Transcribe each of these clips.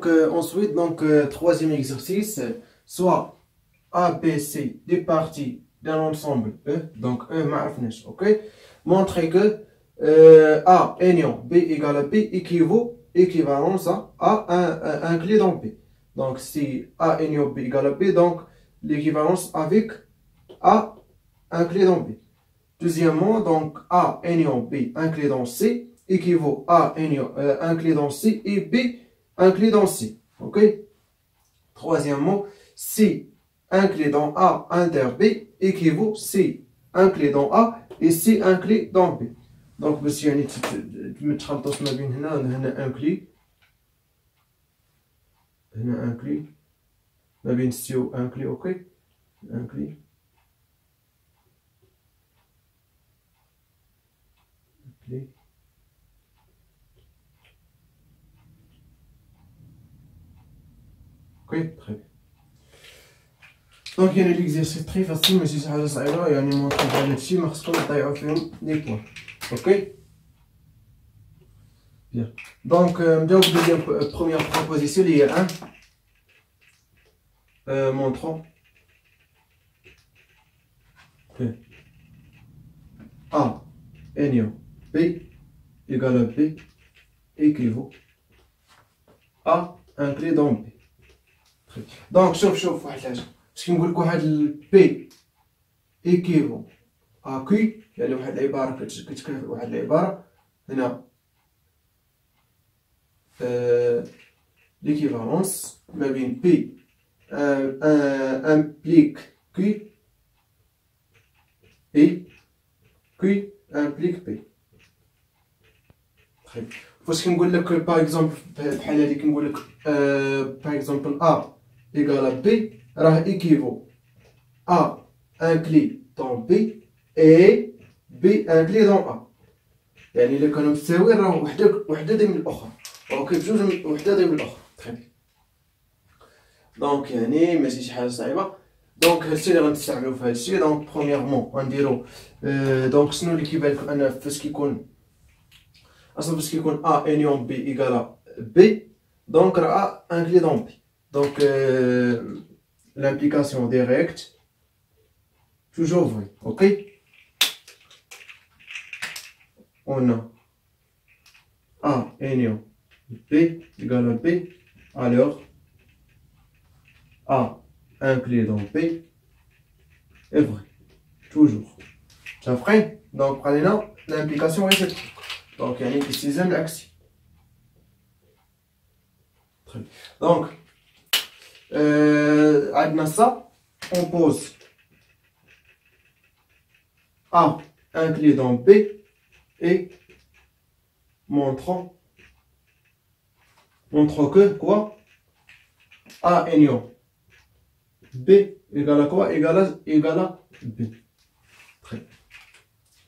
Donc, ensuite, troisième exercice, soit A, B, C, des parties d'un ensemble E, donc E, ma'afnesh, ok? Montrer que A ayant B égale à B équivalence à un clé dans B. Donc, si A ayant B égale à B, donc l'équivalence avec A un clé dans B. Deuxièmement, donc A ayant B un clé dans C équivaut A ayant un clé dans C et B un clé dans C. Ok? Troisièmement, si un clé dans A inter B équivaut C un clé dans A et C un clé dans B. Donc, باش يعني ما تخلطوش ما بين هنا ان كلي هنا ان كلي ما بين سي و ان كلي. اوكي ان كلي كلي اوكي تري بيان. دونك يعني ليكزيرسيس تري فاسيل ماشي شي حاجه صعيبه يعني مونطري على هادشي ما خصكمش تضيعوا فيهم لي بوان. اوكي bien. Donc نبداو بدوزيام بروميير بروبوزيسيون اللي هي 1 montrant que A ayant B égale à B équivaut à un clé dans B. Donc شوف واحد الحاجه باش كنقول لك واحد بي ايكيفو ا كي يعني واحد العباره كتكافئ واحد العباره هنا l'équivalence ما بين P implique Q et Q implique P. فاش كنقول لك باغ اكزومبل بحال هادي كنقول لك باغ اكزومبل A égale à B راه équivaut A un clé dans B et B un clé dans A. يعني إلا كانوا متساويين راه وحده ضمن الأخرى. اوكي بجوج وحده ضمن الاخرى. تري بيان. دونك يعني ماشي شي حاجه صعيبه. دونك هادشي اللي غنستعملو في هادشي. دونك برومييرمون غنديرو دونك شنو اللي كيبان لكم انا فاش كيكون اصلا فاش كيكون ا انيون بي ايكالا بي دونك راه ان كلي دون بي. دونك l'implication directe toujours vrai. Ok, on a A ayant B égale à B, alors A un clé dans B est vrai. Toujours. Ça freine. Donc, prenez là l'implication réciproque. Donc, il y a une sixième l'axie. Donc, à ça, on pose A un clé dans B et montrant que quoi? A ayant B égale à quoi? Égale à B. Très bien.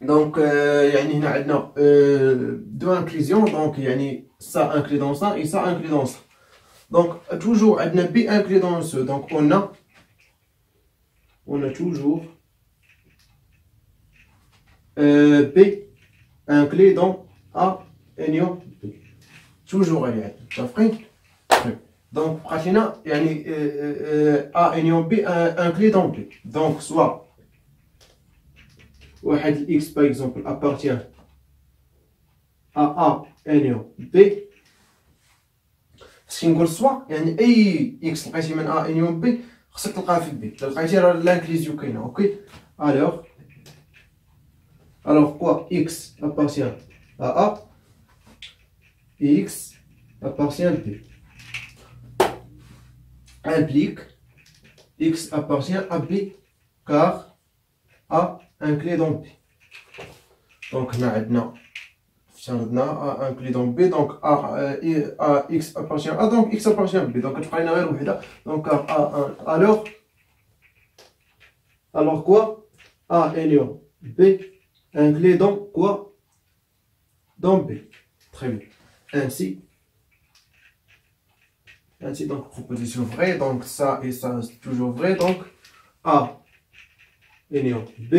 Donc يعني هنا عندنا deux inclusions. Donc يعني ça inclut dans ça et ça inclut dans ça. Donc toujours عندنا B inclus dans ce. Donc on a toujours B inclus dans A ayant B. toujours اللي عندنا. صافي. Donc بقات لنا يعني A ayant B inclus dans B. Donc soit واحد ال x par exemple appartient à A ayant B. فاش كنقول سوا يعني اي x لقيتي من A ayant B خصك تلقاها في B. لقيتي راه لانكليزيو كاينه. اوكي alors quoi x appartient à A et x appartient à B implique x appartient à B car A un clé dans B. Donc هنا عندنا A un clé dans B. Donc A x appartient à A, donc x appartient à B. Donc تبقى لنا غير وحده. Donc A alors quoi? A ayant B un clé dans quoi? Dans B. Très bien. Ainsi donc proposition vraie. Donc ça et ça c'est toujours vrai. Donc A ayant B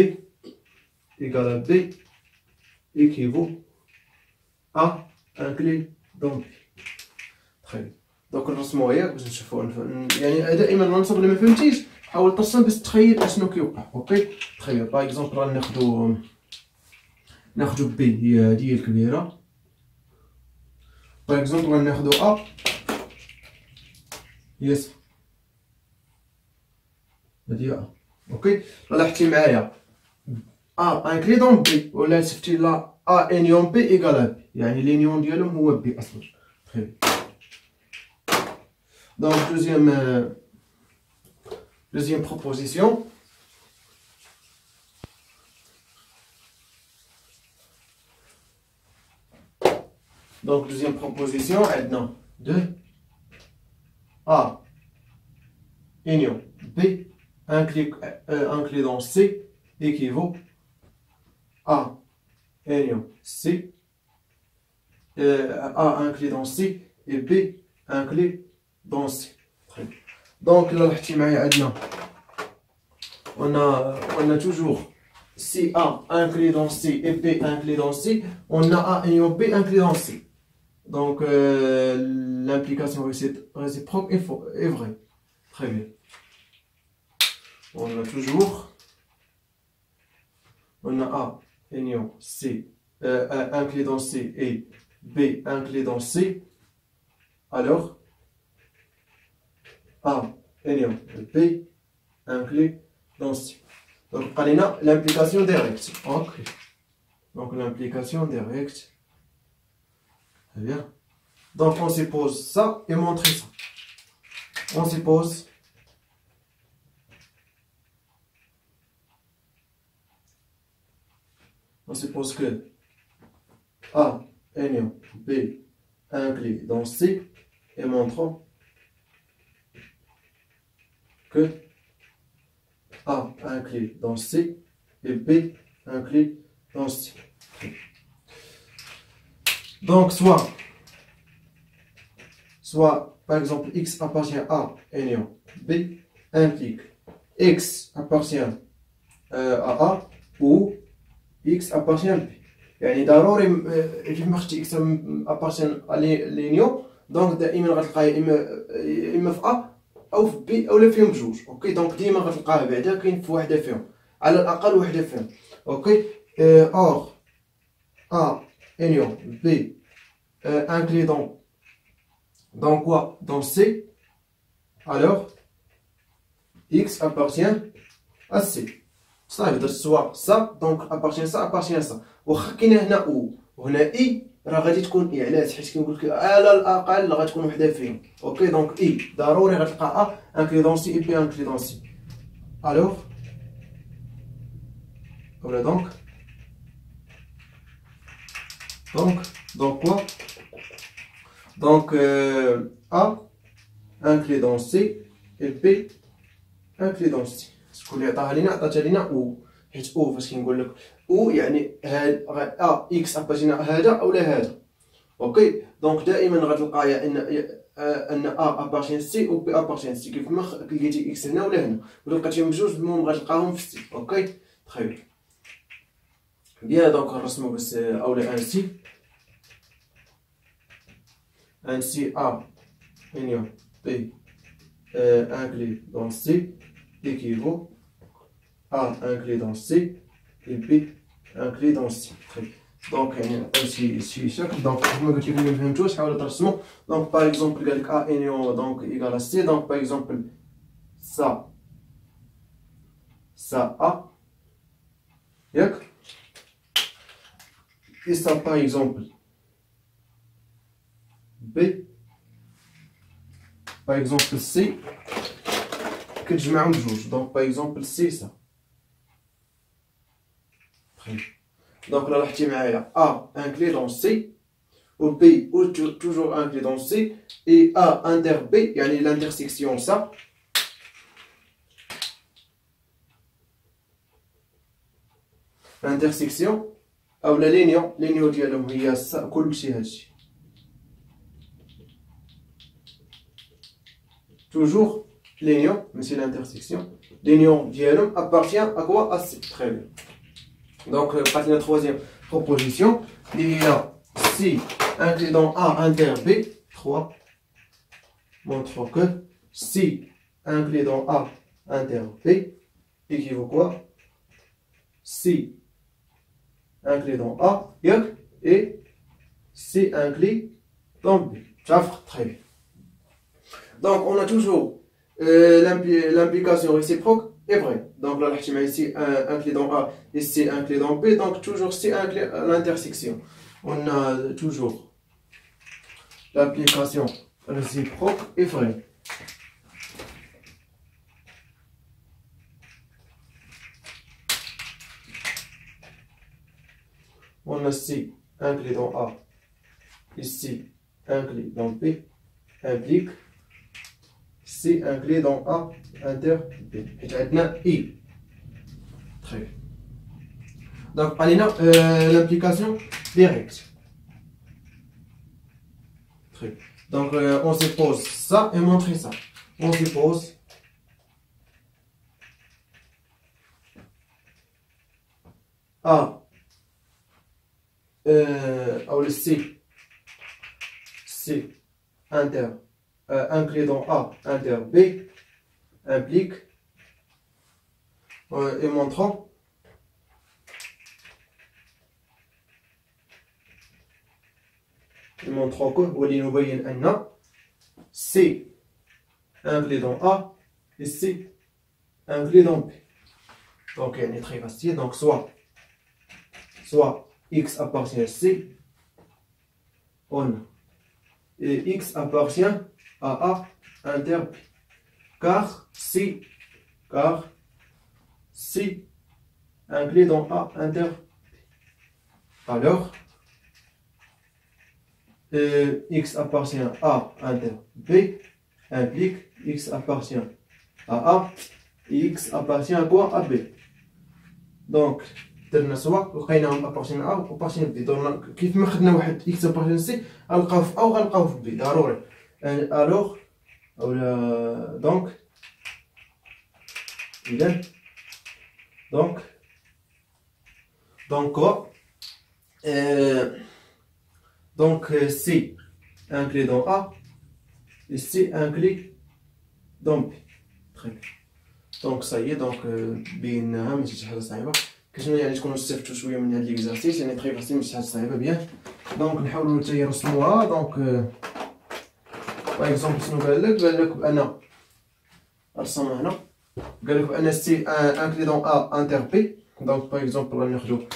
égale à B équivaut à un clé dans B. Très bien. دوك نرسموها ياك باش نشوفو يعني دائما العنصر اللي ما فهمتيش حاول ترسم باش تخيل اشنو كيوقع. اوكي تخيل باغ اكزومبل ناخدو بي هي هادي الكبيره. باغ اكزومبل غناخدو ا يس هادي ا. اوكي لاحظتي معايا ا انكليدون بي ولا شفتي لا ا انيون بي ايكال بي يعني لينيون ديالهم هو بي اصلا. تخيل دونك deuxième proposition. Donc deuxième proposition, maintenant 2 A union B inclus dans C équivaut A union C A inclus dans C et B inclus dans C. Très bien. Donc là, on a toujours si A inclus dans C et B inclus dans C, on a A union B inclus dans C. Donc l'implication réciproque est vraie. Très bien. On a toujours A union C inclus dans C et B inclus dans C. Alors A union B inclus dans C. Donc on a l'implication directe. Ok. Donc l'implication directe. Très bien. Donc on suppose ça et montrer ça. On suppose que A union B inclus dans C et montrons que A inclus dans C et B inclus dans C. Donc soit par exemple X appartient à union B implique X appartient à A ou X appartient à B. يعني ضروري كيف ما خدتي X appartient à l'union دونك دائما غتلقاه اما في A او في بي اولا فيهم بجوج. اوكي دونك ديما غتلقاه بعدا كاين في وحده فيهم على الاقل وحده فيهم. اوكي اور A union B inclus dans quoi? Dans C. Alors X appartient à C. صافي درت سوا ça donc appartient ça واخا كاينه هنا او وهنا اي راه غادي تكون اي علاش حيت كنقول لك على الاقل غتكون وحده فيهم. اوكي دونك اي ضروري غتلقى ا انكلي دون سي اي بي انكلي دون سي. الوغ ولا donc quoi donc A inclus dans C et B inclus dans C. شكون اللي عطاها لينا؟ عطاتها لينا او حيت او فاش كنقول لك او يعني هاد ا اكس اباجينا هذا اولا هذا. اوكي دونك دائما غتلقى يا ان ا ابارتين سي و بي ابارتين سي كيف ما لقيتي اكس هنا ولا هنا ولا لقيتيهم بجوج المهم غتلقاهم في سي. اوكي تخيل بيان دونك نرسمو بس اولا ainsi A union B inclus dans C équivaut A inclus dans C et B inclus dans C. Donc شي شكل دونك كما قلت لكم ما فهمتوش حاولوا ترسموا. دونك باغ اكزومبل قال لك A union donc égal à C donc par exemple ça A ياك et ça par exemple B par exemple C كتجمعهم بجوج donc par exemple C ça. donc là لاحظتي معايا A inclus dans C ou B ou toujours inclus dans C et A inter B يعني l'intersection ça l'intersection او لا لينيون ديالهم هي كلشي هادشي toujours l'union, mais c'est l'intersection. L'union dialogue appartient à quoi? À C. Très bien. Donc, la troisième proposition. Il y a si inclus dans A inter B, 3 montrant que si inclus dans A inter B équivaut quoi? Si inclus dans A et si inclus dans B. Très bien. Donc on a toujours l'implication réciproque est vraie. Donc là, ici inclus dans A et C inclus dans B. Donc toujours C inclus à l'intersection. On a toujours l'application réciproque est vraie. On a C inclus dans A et C inclus dans B implique C inclus dans A inter B. Et maintenant I. Très bien. Donc, allez, l'implication directe. Très bien. Donc, on suppose ça et montrer ça. On suppose A ou le C inter inclus dans A inter B implique et montrant que ولنبين أن C inclus dans A et C inclus dans B. Donc il est très facile. Donc soit X appartient à C, et X appartient à A inter B. Car C inclus dans A inter B. Alors, X appartient à A inter B implique X appartient à A et X appartient à quoi? À B. Donc, درنا سوا لقيناهم appartient à A و appartient à B. Donc, كيف ما خدنا واحد X appartient à C غنلقاوه في A و غنلقاوه في B ضروري. Alors, donc, إذا quoi? Donc C inclus dans A et C inclus dans B. Très bien. Donc ça y est, donc بينها ماشي شي حاجه صعيبه. كنتمنى يعني تكونوا استفدتوا شويه من هاد ليكزارسيس، يعني تري فاسيل ماشي حاجه صعيبه بيان. دونك نحاولوا حتى نرسموها. دونك باغ اكزومبل شنو قال لك بان رسمها هنا، قال لك بان سي انكلي دون ا انتر بي. دونك باغ اكزومبل غناخدو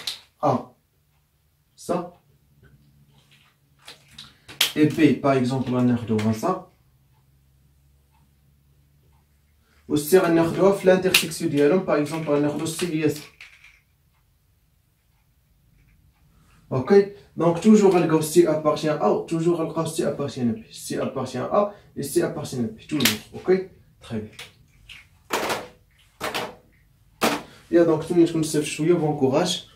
ا ça et B par exemple غناخدوها ça و C غناخدوها في الانترسيكسيون ديالهم. باغ اكزومبل غناخدو C هي ça. اوكي دونك توجور غنلقاو C appartient à A, توجور غنلقاو C appartient à B. C appartient à A et C appartient à B toujours. اوكي très bien. يا دونك نتمنى تكونوا استفدتوا شويه. بون كوراج.